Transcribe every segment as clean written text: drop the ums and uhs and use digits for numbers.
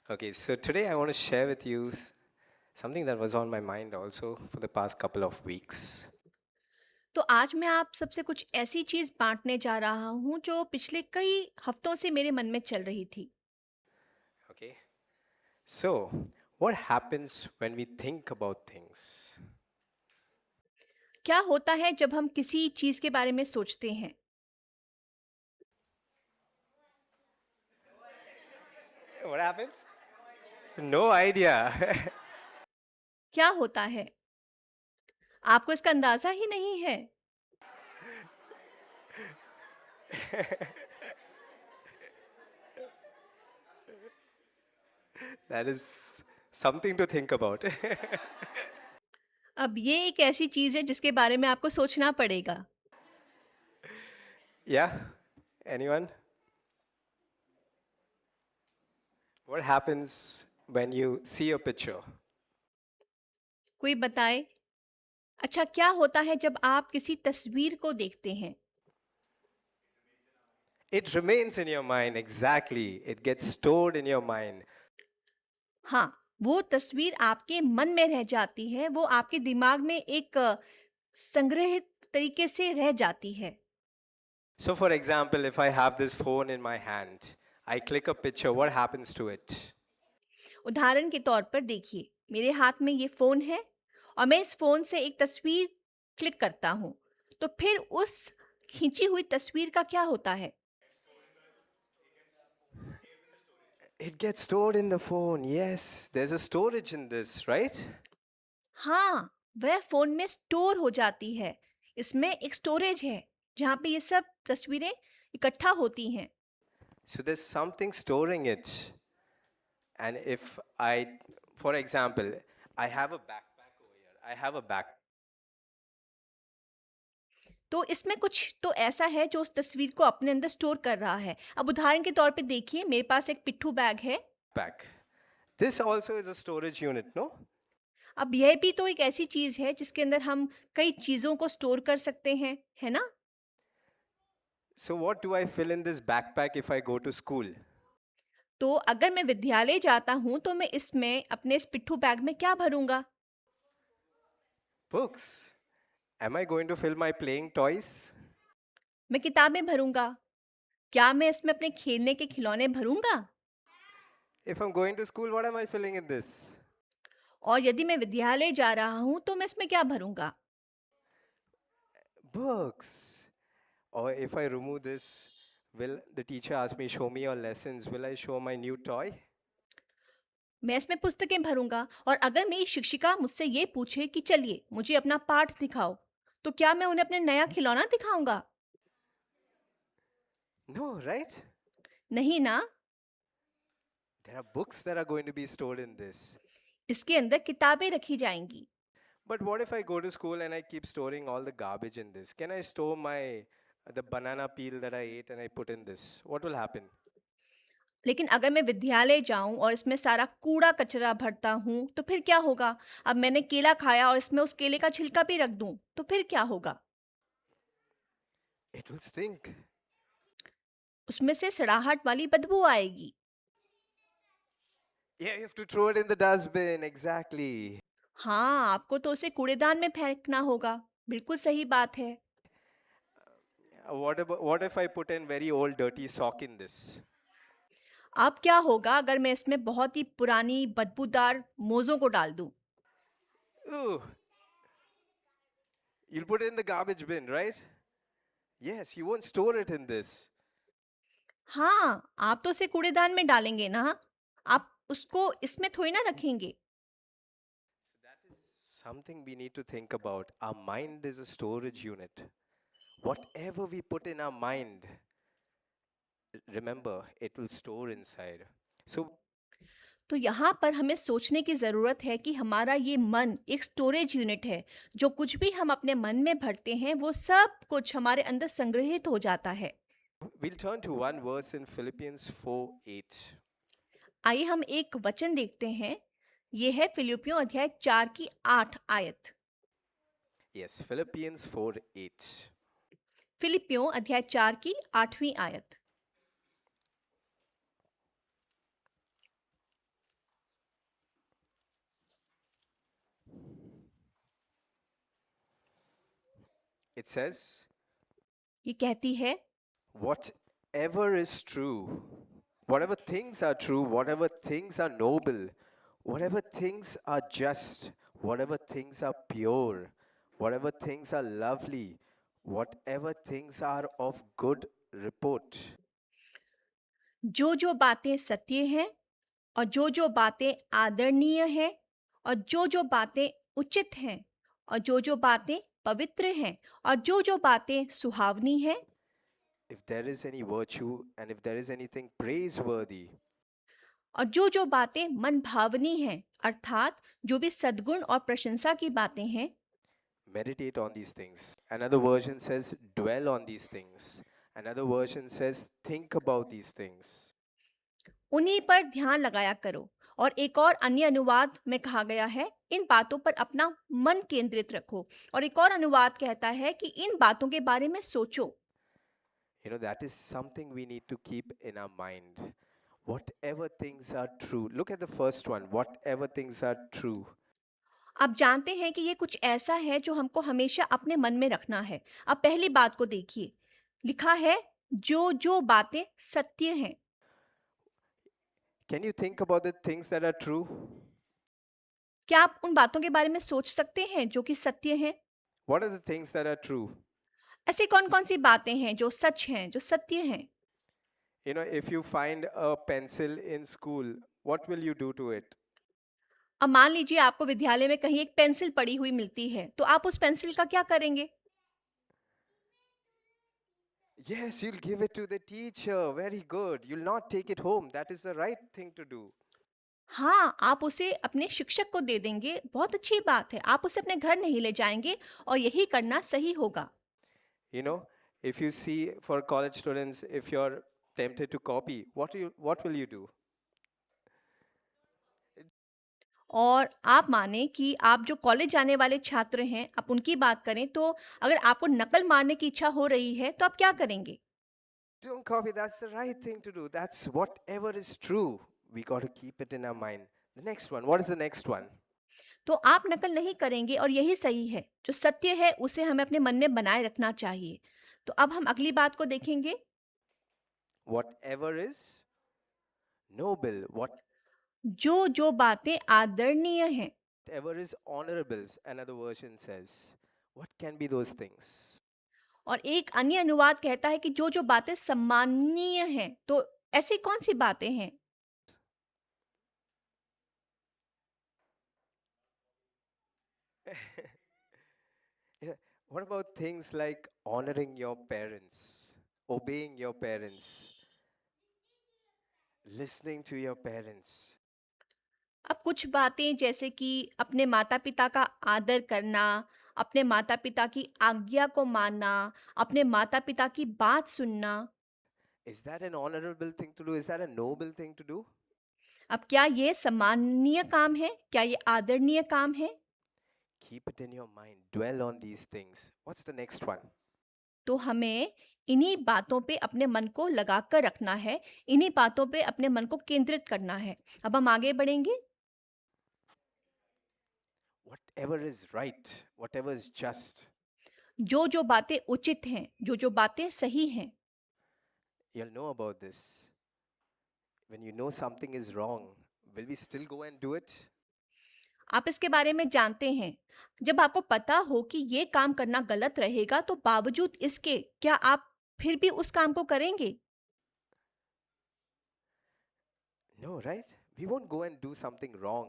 Okay, so today I want to share with you something that was on my mind also for the past couple of weeks. तो आज मैं आप सबसे कुछ ऐसी चीज़ बाँटने जा रहा हूँ जो पिछले कई हफ्तों से मेरे मन में चल रही थी। Okay, so what happens when we think about things? क्या होता है जब हम किसी चीज़ के बारे में सोचते हैं? What happens? No idea. क्या होता है? आपको इसका अंदाज़ा ही नहीं है। That is something to think about. अब ये एक ऐसी चीज़ है जिसके बारे में आपको सोचना पड़ेगा। Yeah, anyone? What happens when you see a picture? कोई बताए? अच्छा, क्या होता है जब आप किसी तस्वीर को देखते हैं? It remains in your mind, exactly. It gets stored in your mind. हाँ, वो तस्वीर आपके मन में रह जाती है, वो आपके दिमाग में एक संग्रहित तरीके से रह जाती है। So, for example, if I have this phone in my hand, I click a picture, what happens to it? उदाहरण के तौर पर देखिए, मेरे हाथ में ये फ़ोन है और मैं इस फ़ोन से एक तस्वीर क्लिक करता हूँ, तो फिर उस खींची हुई तस्वीर का क्या होता है? It gets stored in the phone. Yes, there's a storage in this, right? हाँ, वह फ़ोन में स्टोर हो जाती है। इसमें एक स्टोरेज है, जहाँ पे ये सब तस्वीरें इकट्ठा होती हैं। So, there's something storing it. And if I, for example, I have a backpack over here, I have a back. तो इसमें कुछ तो ऐसा है जो उस तस्वीर को अपने अंदर स्टोर कर रहा है। अब उदाहरण के तौर पे देखिए, मेरे पास एक पिट्ठू बैग है। Back. This also is a storage unit, no? अब यह भी तो एक ऐसी चीज़ है जिसके अंदर हम कई चीज़ों को स्टोर कर सकते हैं, है ना? So, what do I fill in this backpack if I go to school? तो अगर मैं विद्यालय जाता हूँ तो मैं इसमें अपने इस पिट्ठू बैग में क्या भरूँगा? Books. Am I going to fill my playing toys? मैं किताबें भरूँगा। क्या मैं इसमें अपने खेलने के खिलौने भरूँगा? If I'm going to school, what am I filling in this? और यदि मैं विद्यालय जा रहा हूँ तो मैं इसमें क्या भरूँगा? Books. Or if I remove this, will the teacher ask me, show me your lessons? Will I show my new toy? मैं इसमें पुस्तकें भरूँगा और अगर मेरी शिक्षिका मुझसे ये पूछे कि चलिए मुझे अपना पाठ दिखाओ, तो क्या मैं उन्हें अपने नया खिलौना दिखाऊँगा? No, right? नहीं ना, There are books that are going to be stored in this. इसके अंदर किताबें रखी जाएँगी। But what if I go to school and I keep storing all the garbage in this? Can I store my the banana peel that I ate and I put in this? What will happen? लेकिन अगर मैं विद्यालय जाऊँ और इसमें सारा कूड़ा-कचरा भरता हूँ, तो फिर क्या होगा? अब मैंने केला खाया और इसमें उस केले का छिलका भी रख दूँ, तो फिर क्या होगा? It will stink. उसमें से सड़ाहट वाली बदबू आएगी। Yeah, you have to throw it in the dustbin. Exactly. हाँ, आपको तो उसे कूड़ेदान में फेंकना होगा। बिल्कुल सही बात है। What if I put in very old dirty sock in this? अब क्या होगा अगर मैं इसमें बहुत ही पुरानी बदबूदार मोज़ों को डाल दूँ? Ooh, you'll put it in the garbage bin, right? Yes, you won't store it in this. हाँ, आप तो उसे कूड़ेदान में डालेंगे ना। आप उसको इसमें थोड़ी ना रखेंगे। So that is something we need to think about. Our mind is a storage unit. Whatever we put in our mind, remember, it will store inside. So तो यहाँ पर हमें सोचने की ज़रूरत है कि हमारा ये मन एक स्टोरेज यूनिट है। जो कुछ भी हम अपने मन में भरते हैं, वो सब कुछ हमारे अंदर संग्रहित हो जाता है। we'll turn to one verse in Philippians 4:8. आइए हम एक वचन देखते हैं। ये है फिलिप्पियों अध्याय 4 की 8 आयत। Yes, Philippians 4:8. फिलिप्पियों अध्याय 4 की 8वीं आयत। It says, ये कहती है, whatever is true, whatever things are true, whatever things are noble, whatever things are just, whatever things are pure, whatever things are lovely, whatever things are of good report. जो जो बातें सत्य हैं और जो जो बातें आदरणीय हैं और जो जो बातें उचित हैं और जो जो बातें पवित्र हैं और जो जो बातें सुहावनी हैं If there is any virtue and if there is anything praiseworthy, और जो जो बातें मन भावनी हैं, अर्थात जो भी सद्गुण और प्रशंसा की बातें हैं, meditate on these things. Another version says, dwell on these things. Another version says, think about these things. उन्हीं पर ध्यान लगाया करो। और एक और अन्य अनुवाद में कहा गया है, इन बातों पर अपना मन केंद्रित रखो। और एक और अनुवाद कहता है कि इन बातों के बारे में सोचो। You know, that is something we need to keep in our mind. Whatever things are true. Look at the first one. Whatever things are true. आप जानते हैं कि ये कुछ ऐसा है जो हमको हमेशा अपने मन में रखना है। अब पहली बात को देखिए, लिखा है जो जो बातें सत्य हैं। Can you think about the things that are true? क्या आप उन बातों के बारे में सोच सकते हैं जो कि सत्य हैं? What are the things that are true? ऐसी कौन कौन सी बातें हैं जो सच हैं, जो सत्य हैं? You know, if you find a pencil in school, what will you do to it? अब मान लीजिए आपको विद्यालय में कहीं एक पेंसिल पड़ी हुई मिलती है, तो आप उस पेंसिल का क्या करेंगे? Yes, you'll give it to the teacher. Very good. You'll not take it home. That is the right thing to do. हाँ, आप उसे अपने शिक्षक को दे देंगे, बहुत अच्छी बात है। आप उसे अपने घर नहीं ले जाएँगे और यही करना सही होगा। You know, if you see for college students, if you're tempted to copy, what will you do? और आप माने कि आप जो कॉलेज जाने वाले छात्र हैं, आप उनकी बात करें, तो अगर आपको नकल मारने की इच्छा हो रही है, तो आप क्या करेंगे? Don't copy. That's the right thing to do. That's whatever is true. We got to keep it in our mind. The next one. What is the next one? तो आप नकल नहीं करेंगे और यही सही है। जो सत्य है, उसे हमें अपने मन में बनाए रखना चाहिए। तो अब हम अगली बात को देखेंगे। Whatever is noble, जो जो बातें आदरणीय हैं, whatever is honorable, another version says. What can be those things? और एक अन्य अनुवाद कहता है कि जो जो बातें सम्माननीय हैं। तो ऐसी कौन सी बातें हैं? You know, what about things like honoring your parents, obeying your parents, listening to your parents? अब कुछ बातें जैसे कि अपने माता-पिता का आदर करना, अपने माता-पिता की आज्ञा को मानना, अपने माता-पिता की बात सुनना। Is that an honorable thing to do? Is that a noble thing to do? अब क्या ये सम्माननीय काम है? क्या ये आदरणीय काम है? Keep it in your mind. Dwell on these things. What's the next one? तो हमें इन्हीं बातों पे अपने मन को लगा कर रखना है, इन्हीं बातों पे अपने मन को केंद्रित करना है। अब हम आगे बढ़ेंगे। Whatever is right, whatever is just. जो जो बातें उचित हैं, जो जो बातें सही हैं, You'll know about this. When you know something is wrong, will we still go and do it? आप इसके बारे में जानते हैं। जब आपको पता हो कि ये काम करना गलत रहेगा, तो बावजूद इसके क्या आप फिर भी उस काम को करेंगे? No, right? We won't go and do something wrong.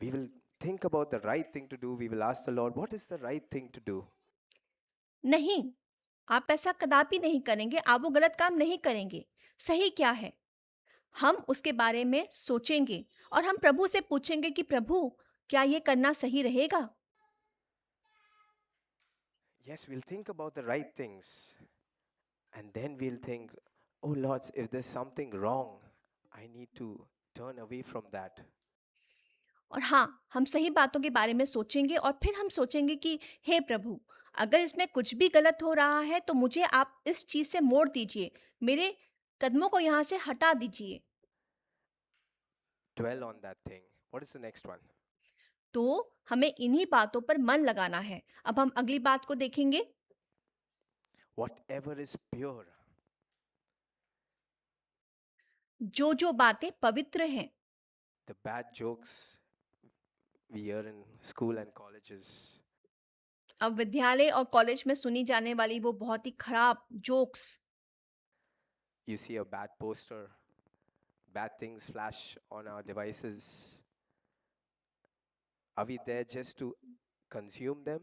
We will think about the right thing to do. We will ask the Lord, what is the right thing to do? नहीं, आप ऐसा कदापि नहीं करेंगे, आप वो गलत काम नहीं करेंगे। सही क्या है? हम उसके बारे में सोचेंगे और हम प्रभु से पूछेंगे कि प्रभु, क्या ये करना सही रहेगा? Yes, we'll think about the right things. And then we'll think, oh Lord, if there's something wrong, I need to turn away from that. और हाँ, हम सही बातों के बारे में सोचेंगे और फिर हम सोचेंगे कि हे प्रभु, अगर इसमें कुछ भी गलत हो रहा है तो मुझे आप इस चीज़ से मोड़ दीजिए, मेरे कदमों को यहाँ से हटा दीजिए। Dwell on that thing. What is the next one? तो हमें इन्हीं बातों पर मन लगाना है। अब हम अगली बात को देखेंगे। whatever is pure, जो बातें पवित्र हैं। the bad jokes we hear in school and colleges. अब विद्यालय और कॉलेज में सुनी जाने वाली वो बहुत ही खराब jokes, You see a bad poster, bad things flash on our devices. Are we there just to consume them?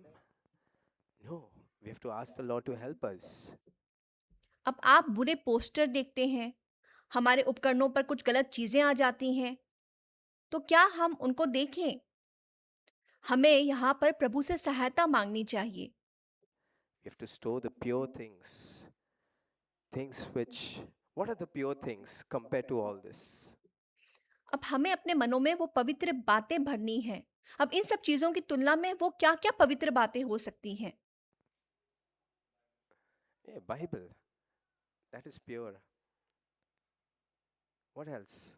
No, we have to ask the Lord to help us. अब आप बुरे पोस्टर देखते हैं, हमारे उपकरणों पर कुछ गलत चीज़ें आ जाती हैं, तो क्या हम उनको देखें? हमें यहाँ पर प्रभु से सहायता माँगनी चाहिए। We have to store the pure things. Things which, what are the pure things compared to all this? अब हमें अपने मनों में वो पवित्र बातें भरनी हैं। अब इन सब चीज़ों की तुलना में वो क्या-क्या पवित्र बातें हो सकती हैं? Yeah, Bible, that is pure. What else?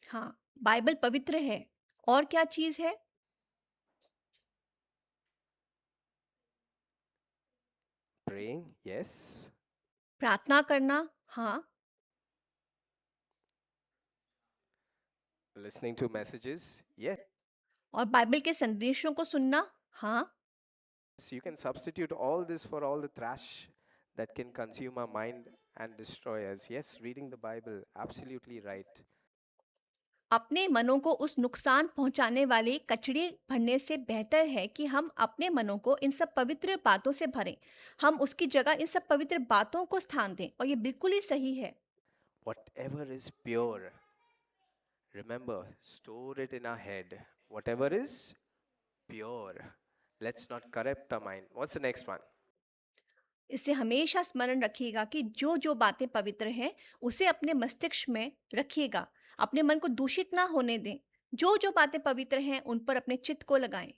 हाँ, बाइबल पवित्र है। और क्या चीज़ है? Praying, yes. प्रार्थना करना, हाँ। Listening to messages, yes. और बाइबल के संदेशों को सुनना, हाँ। So you can substitute all this for all the trash that can consume our mind and destroy us. Yes, reading the Bible, absolutely right. अपने मनों को उस नुकसान पहुंचाने वाले कचरे भरने से बेहतर है कि हम अपने मनों को इन सब पवित्र बातों से भरें। हम उसकी जगह इन सब पवित्र बातों को स्थान दें और ये बिल्कुल ही सही है। Whatever is pure, remember, store it in our head. Whatever is pure. Let's not corrupt our mind. What's the next one? इसे हमेशा स्मरण रखिएगा कि जो बातें पवित्र हैं उसे अपने मस्तिष्क में रखिएगा। अपने मन को दूषित ना होने दें। जो बातें पवित्र हैं उन पर अपने चित्त को लगाएं।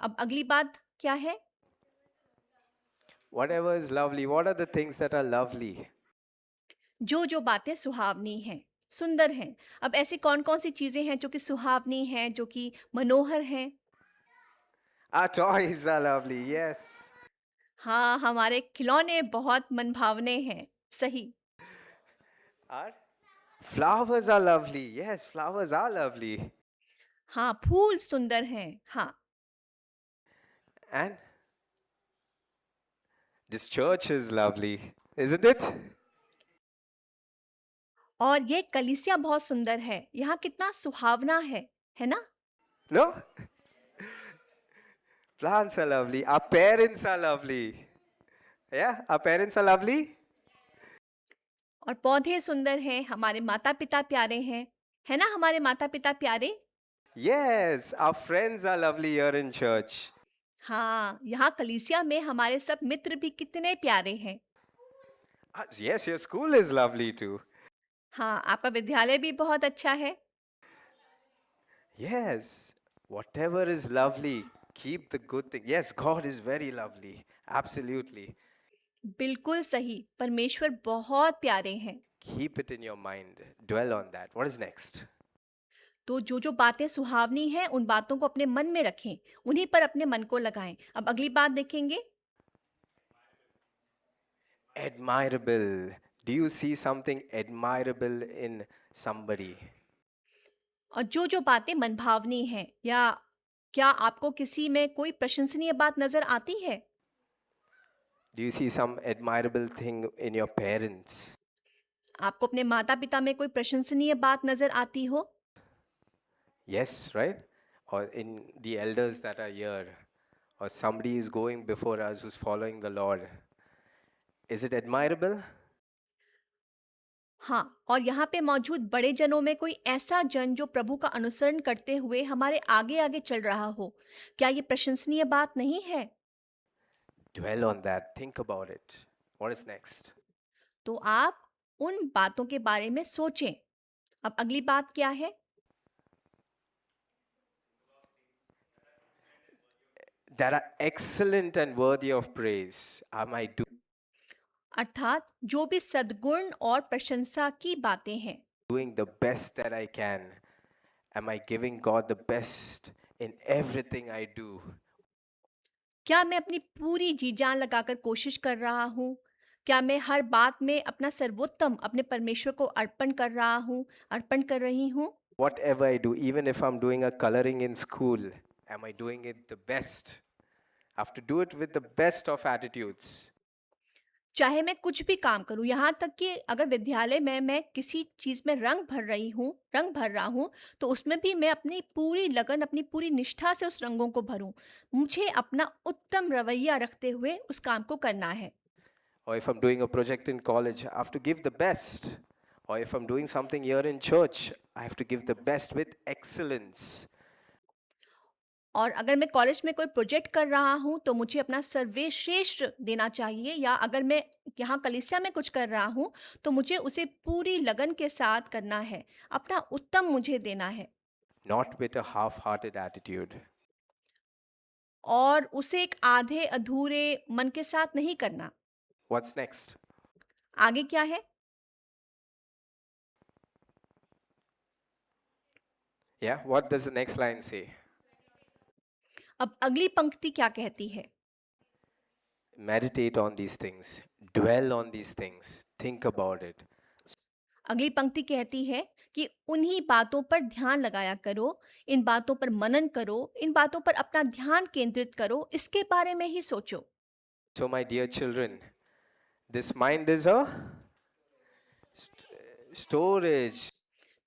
अब अगली बात क्या है? Whatever is lovely. What are the things that are lovely? जो बातें सुहावनी हैं, सुंदर हैं। अब ऐसी कौन-कौन सी चीज़ें हैं जो कि सुहावनी हैं, जो कि मनोहर हैं? Our toys are lovely. Yes. हाँ, हमारे खिलौने बहुत मनभावने हैं। सही। Our flowers are lovely. Yes, flowers are lovely. हाँ, फूल सुंदर हैं। हाँ, And this church is lovely, isn't it? और ये कलीसिया बहुत सुंदर है। यहाँ कितना सुहावना है ना? No? Plants are lovely. Our parents are lovely. Yeah, our parents are lovely. और पौधे सुंदर हैं, हमारे माता-पिता प्यारे हैं। है ना हमारे माता-पिता प्यारे? Yes, our friends are lovely here in church. हाँ, यहाँ कलीसिया में हमारे सब मित्र भी कितने प्यारे हैं। Yes, your school is lovely too. हाँ, आपका विद्यालय भी बहुत अच्छा है। Yes, whatever is lovely, keep the good thing. Yes, God is very lovely. Absolutely. बिल्कुल सही, परमेश्वर बहुत प्यारे हैं। Keep it in your mind. Dwell on that. What is next? तो जो बातें सुहावनी हैं, उन बातों को अपने मन में रखें, उन्हीं पर अपने मन को लगाएँ। अब अगली बात देखेंगे, Admirable. Do you see something admirable in somebody? और जो बातें मनभावनी हैं या क्या आपको किसी में कोई प्रशंसनीय बात नज़र आती है? Do you see some admirable thing in your parents? आपको अपने माता-पिता में कोई प्रशंसनीय बात नज़र आती हो? Yes, right? Or in the elders that are here, or somebody is going before us who's following the Lord. Is it admirable? हाँ, और यहाँ पे मौजूद बड़े जनों में कोई ऐसा जन जो प्रभु का अनुसरण करते हुए हमारे आगे-आगे चल रहा हो, क्या ये प्रशंसनीय बात नहीं है? Dwell on that. Think about it. What is next? तो आप उन बातों के बारे में सोचें। अब अगली बात क्या है? That are excellent and worthy of praise. Am I अर्थात जो भी सद्गुण और प्रशंसा की बातें हैं, doing the best that I can? Am I giving God the best in everything I do? क्या मैं अपनी पूरी जी जान लगाकर कोशिश कर रहा हूँ? क्या मैं हर बात में अपना सर्वोत्तम अपने परमेश्वर को अर्पण कर रहा हूँ, अर्पण कर रही हूँ? Whatever I do, even if I'm doing a coloring in school, am I doing it the best? I have to do it with the best of attitudes. चाहे मैं कुछ भी काम करूँ, यहाँ तक कि अगर विद्यालय में मैं किसी चीज़ में रंग भर रहा हूँ, तो उसमें भी मैं अपनी पूरी लगन, अपनी पूरी निष्ठा से उस रंगों को भरूँ। मुझे अपना उत्तम रवैया रखते हुए उस काम को करना है। Or if I'm doing a project in college, I have to give the best. Or if I'm doing something here in church, I have to give the best with excellence. और अगर मैं कॉलेज में कोई project कर रहा हूँ, तो मुझे अपना सर्वश्रेष्ठ देना चाहिए, या अगर मैं यहाँ कलीसिया में कुछ कर रहा हूँ, तो मुझे उसे पूरी लगन के साथ करना है। अपना उत्तम मुझे देना है Not with a half hearted attitude. और उसे एक आधे अधूरे मन के साथ नहीं करना। What's next? आगे क्या है? Yeah, what does the next line say? अब अगली पंक्ति क्या कहती है? Meditate on these things, dwell on these things, think about it. अगली पंक्ति कहती है कि उन्हीं बातों पर ध्यान लगाया करो, इन बातों पर मनन करो, इन बातों पर अपना ध्यान केंद्रित करो, इसके बारे में ही सोचो। So, my dear children, this mind is a storage.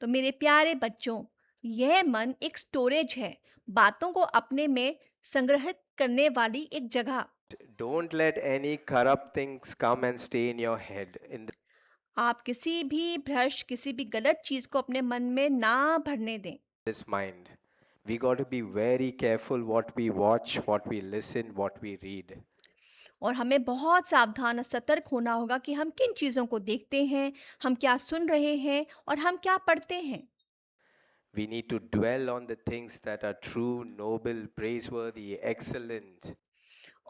तो मेरे प्यारे बच्चों, यह मन एक स्टोरेज है, बातों को अपने में संग्रहित करने वाली एक जगह। Don't let any corrupt things come and stay in your head. In आप किसी भी भ्रष्ट, किसी भी गलत चीज को अपने मन में ना भरने दें। this mind, we got to be very careful what we watch, what we listen, what we read. और हमें बहुत सावधान और सतर्क होना होगा कि हम किन चीज़ों को देखते हैं, हम क्या सुन रहे हैं और हम क्या पढ़ते हैं। We need to dwell on the things that are true, noble, praiseworthy, excellent.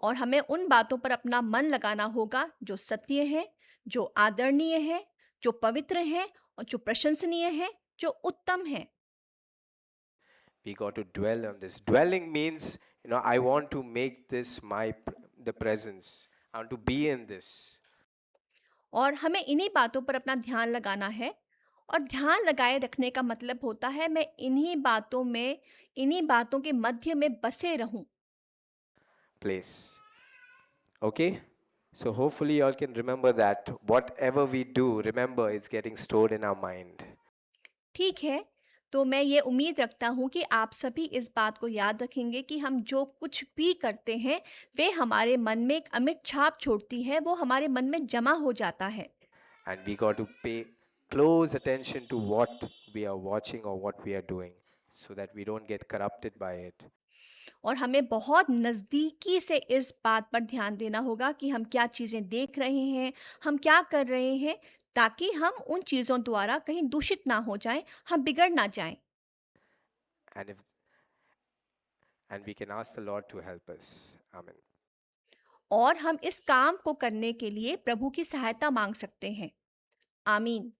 और हमें उन बातों पर अपना मन लगाना होगा जो सत्य है, जो आदरणीय है, जो पवित्र है और जो प्रशंसनीय है, जो उत्तम है। We got to dwell on this. Dwelling means, I want to make this the presence. I want to be in this. और हमें इन्हीं बातों पर अपना ध्यान लगाना है, और ध्यान लगाए रखने का मतलब होता है मैं इन्हीं बातों में, इन्हीं बातों के मध्य में बसे रहूं। Place. Okay? So hopefully you all can remember that whatever we do, remember it's getting stored in our mind. ठीक है, तो मैं ये उम्मीद रखता हूँ कि आप सभी इस बात को याद रखेंगे कि हम जो कुछ भी करते हैं, वे हमारे मन में एक अमिट छाप छोड़ती है, वो हमारे मन में जमा हो जाता है। And we got to pay close attention to what we are watching or what we are doing so that we don't get corrupted by it. और हमें बहुत नज़दीकी से इस बात पर ध्यान देना होगा कि हम क्या चीज़ें देख रहे हैं, हम क्या कर रहे हैं, ताकि हम उन चीज़ों द्वारा कहीं दूषित ना हो जाएँ, हम बिगड़ ना जाएँ। And if and we can ask the Lord to help us. Amen. और हम इस काम को करने के लिए प्रभु की सहायता माँग सकते हैं। आमीन।